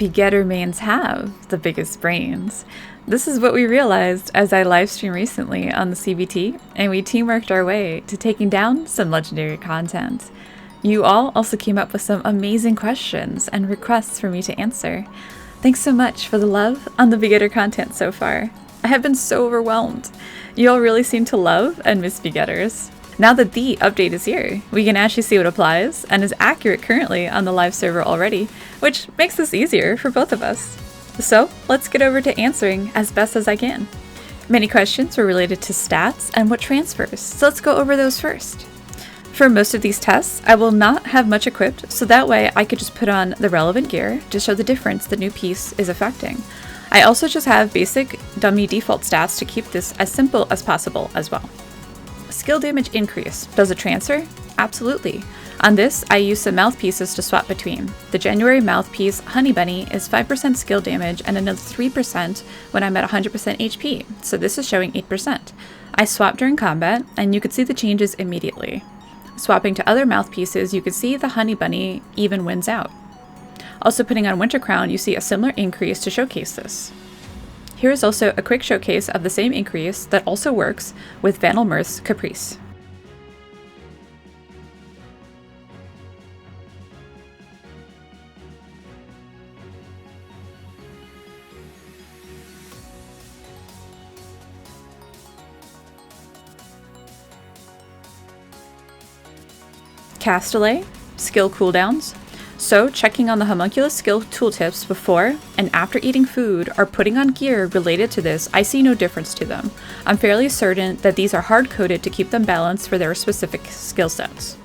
Begetter Mains have the biggest brains. This is what we realized as I livestreamed recently on the CBT, and we teamworked our way to taking down some legendary content. You all also came up with some amazing questions and requests for me to answer. Thanks so much for the love on the Begetter content so far. I have been so overwhelmed. You all really seem to love and miss Begetters. Now that the update is here, we can actually see what applies and is accurate currently on the live server already, which makes this easier for both of us. So let's get over to answering as best as I can. Many questions were related to stats and what transfers, so let's go over those first. For most of these tests, I will not have much equipped, so that way I could just put on the relevant gear to show the difference the new piece is affecting. I also just have basic dummy default stats to keep this as simple as possible as well. Skill damage increase. Does it transfer? Absolutely. On this, I use some mouthpieces to swap between. The January mouthpiece Honey Bunny is 5% skill damage and another 3% when I'm at 100% HP, so this is showing 8%. I swap during combat, and you could see the changes immediately. Swapping to other mouthpieces, you can see the Honey Bunny even wins out. Also putting on Winter Crown, you see a similar increase to showcase this. Here is also a quick showcase of the same increase that also works with Vanelmirth's Caprice. Cast delay, skill cooldowns. So, checking on the Homunculus skill tooltips before and after eating food or putting on gear related to this, I see no difference to them. I'm fairly certain that these are hard-coded to keep them balanced for their specific skill sets.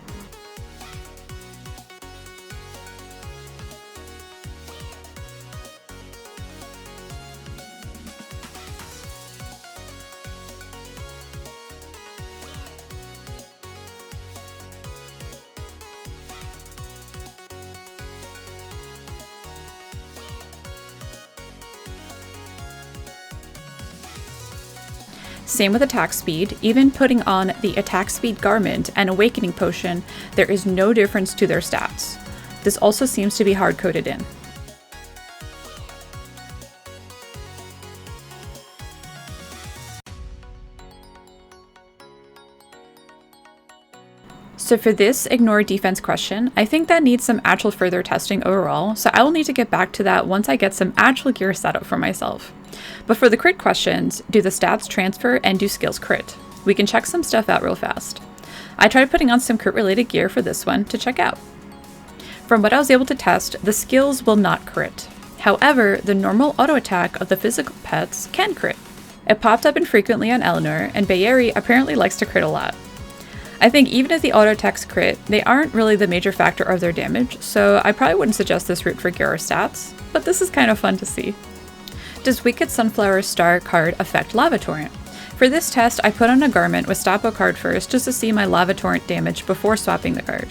Same with attack speed. Even putting on the attack speed garment and awakening potion, there is no difference to their stats. This also seems to be hard-coded in. So for this ignore defense question, I think that needs some actual further testing overall, so I will need to get back to that once I get some actual gear set up for myself. But for the crit questions, do the stats transfer and do skills crit? We can check some stuff out real fast. I tried putting on some crit related gear for this one to check out. From what I was able to test, the skills will not crit. However, the normal auto attack of the physical pets can crit. It popped up infrequently on Eleanor, and Bayeri apparently likes to crit a lot. I think even if the auto attacks crit, they aren't really the major factor of their damage, so I probably wouldn't suggest this route for gear or stats, but this is kind of fun to see. Does Wicked Sunflower Star card affect LavaTorrent? For this test, I put on a garment with Stoppo card first just to see my LavaTorrent damage before swapping the card.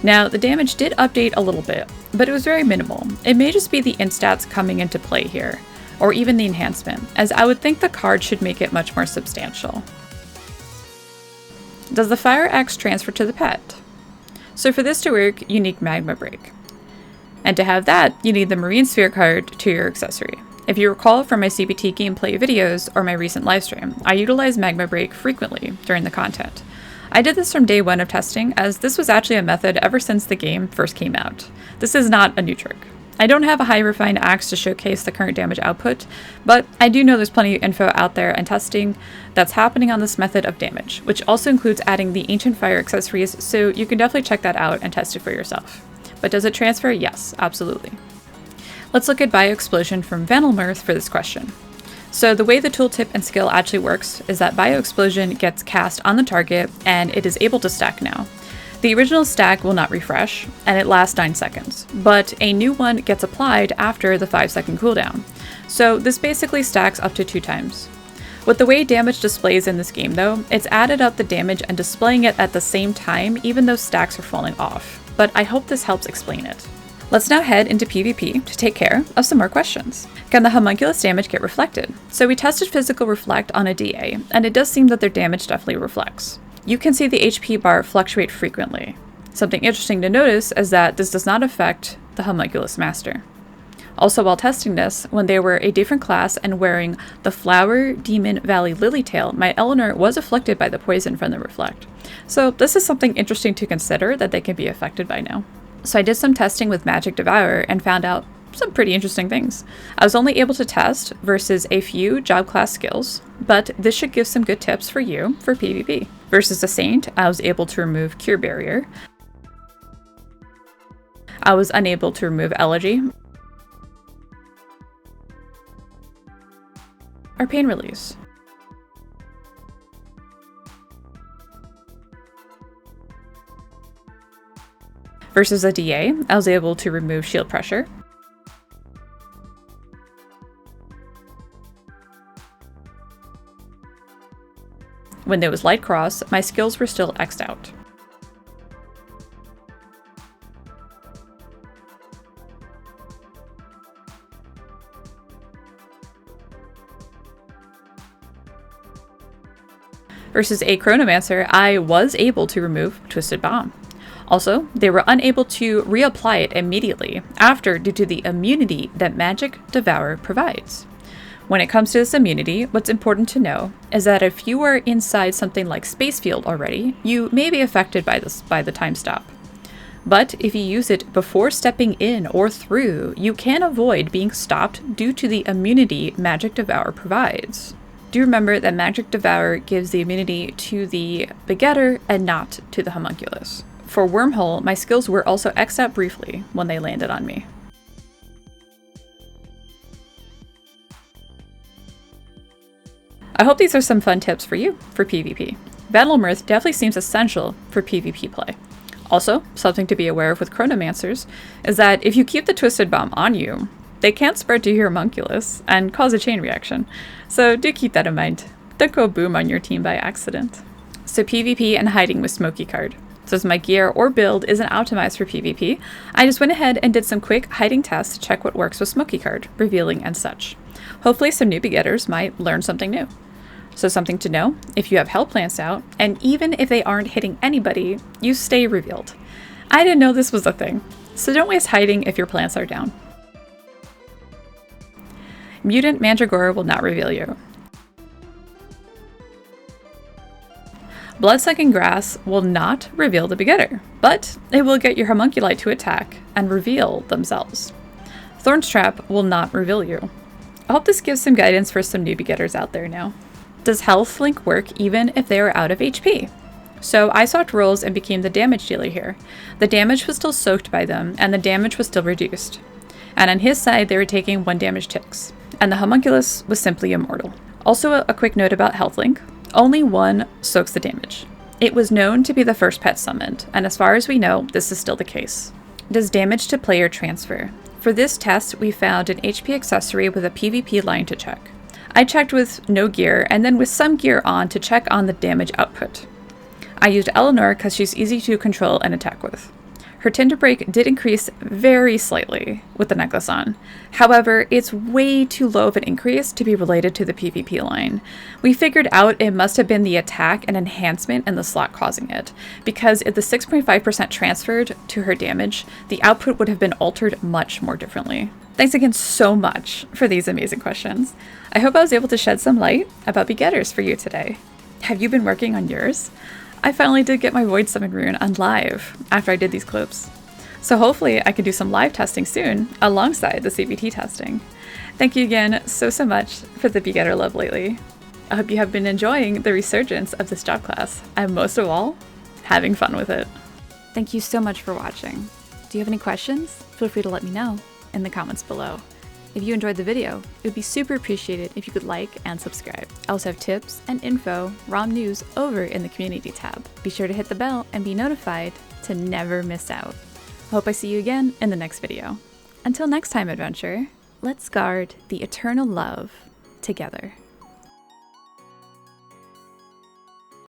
Now, the damage did update a little bit, but it was very minimal. It may just be the instats coming into play here, or even the enhancement, as I would think the card should make it much more substantial. Does the Fire Axe transfer to the pet? So for this to work, you need Magma Break. And to have that, you need the Marine Sphere card to your accessory. If you recall from my CBT gameplay videos or my recent livestream, I utilize Magma Break frequently during the content. I did this from day one of testing, as this was actually a method ever since the game first came out. This is not a new trick. I don't have a high refined axe to showcase the current damage output, but I do know there's plenty of info out there and testing that's happening on this method of damage, which also includes adding the Ancient Fire accessories, so you can definitely check that out and test it for yourself. But does it transfer? Yes, absolutely. Let's look at Bio Explosion from Vanelmirth for this question. So the way the tooltip and skill actually works is that Bio Explosion gets cast on the target and it is able to stack now. The original stack will not refresh, and it lasts 9 seconds, but a new one gets applied after the 5-second cooldown. So this basically stacks up to 2 times. With the way damage displays in this game though, it's added up the damage and displaying it at the same time even though stacks are falling off, but I hope this helps explain it. Let's now head into PvP to take care of some more questions. Can the Homunculus damage get reflected? So we tested Physical Reflect on a DA, and it does seem that their damage definitely reflects. You can see the HP bar fluctuate frequently. Something interesting to notice is that this does not affect the Homunculus Master. Also, while testing this, when they were a different class and wearing the Flower Demon Valley Lilytail, my Eleanor was afflicted by the poison from the Reflect. So this is something interesting to consider, that they can be affected by now. So I did some testing with Magic Devour and found out some pretty interesting things. I was only able to test versus a few job class skills, but this should give some good tips for you for PvP. Versus the Saint, I was able to remove Cure Barrier. I was unable to remove Elegy or Pain Release. Versus a DA, I was able to remove Shield Pressure. When there was Light Cross, my skills were still X'd out. Versus a Chronomancer, I was able to remove Twisted Bomb. Also, they were unable to reapply it immediately after due to the immunity that Magic Devour provides. When it comes to this immunity, what's important to know is that if you are inside something like Space Field already, you may be affected by the time stop. But if you use it before stepping in or through, you can avoid being stopped due to the immunity Magic Devour provides. Do remember that Magic Devour gives the immunity to the Begetter and not to the Homunculus. For Wormhole, my skills were also X'd out briefly when they landed on me. I hope these are some fun tips for you for PvP. Battle Mirth definitely seems essential for PvP play. Also, something to be aware of with Chronomancers is that if you keep the Twisted Bomb on you, they can't spread to your Homunculus and cause a chain reaction. So do keep that in mind. Don't go boom on your team by accident. So PvP and hiding with Smokie card. Since my gear or build isn't optimized for PvP, I just went ahead and did some quick hiding tests to check what works with Smokie card, revealing and such. Hopefully some new begetters might learn something new. So something to know, if you have hell plants out, and even if they aren't hitting anybody, you stay revealed. I didn't know this was a thing, so don't waste hiding if your plants are down. Mutant Mandragora will not reveal you. Bloodsucking Grass will not reveal the begetter, but it will get your homunculi to attack and reveal themselves. Thorn's Trap will not reveal you. I hope this gives some guidance for some new begetters out there now. Does Health Link work even if they are out of HP? So I swapped roles and became the damage dealer here. The damage was still soaked by them, and the damage was still reduced. And on his side, they were taking 1 damage ticks, and the homunculus was simply immortal. Also, a quick note about Health Link. Only 1 soaks the damage. It was known to be the first pet summoned, and as far as we know, this is still the case. Does damage to player transfer? For this test, we found an HP accessory with a PvP line to check. I checked with no gear and then with some gear on to check on the damage output. I used Eleanor because she's easy to control and attack with. Her Tinder Break did increase very slightly with the necklace on. However, it's way too low of an increase to be related to the PvP line. We figured out it must have been the attack and enhancement in the slot causing it, because if the 6.5% transferred to her damage, the output would have been altered much more differently. Thanks again so much for these amazing questions. I hope I was able to shed some light about begetters for you today. Have you been working on yours? I finally did get my Void Summon rune on live after I did these clips. So hopefully I can do some live testing soon alongside the CBT testing. Thank you again so much for the begetter love lately. I hope you have been enjoying the resurgence of this job class, and most of all, having fun with it. Thank you so much for watching. Do you have any questions? Feel free to let me know in the comments below. If you enjoyed the video, it would be super appreciated if you could like and subscribe. I also have tips and info, ROM news over in the community tab. Be sure to hit the bell and be notified to never miss out. I hope I see you again in the next video. Until next time, adventurer, let's guard the eternal love together.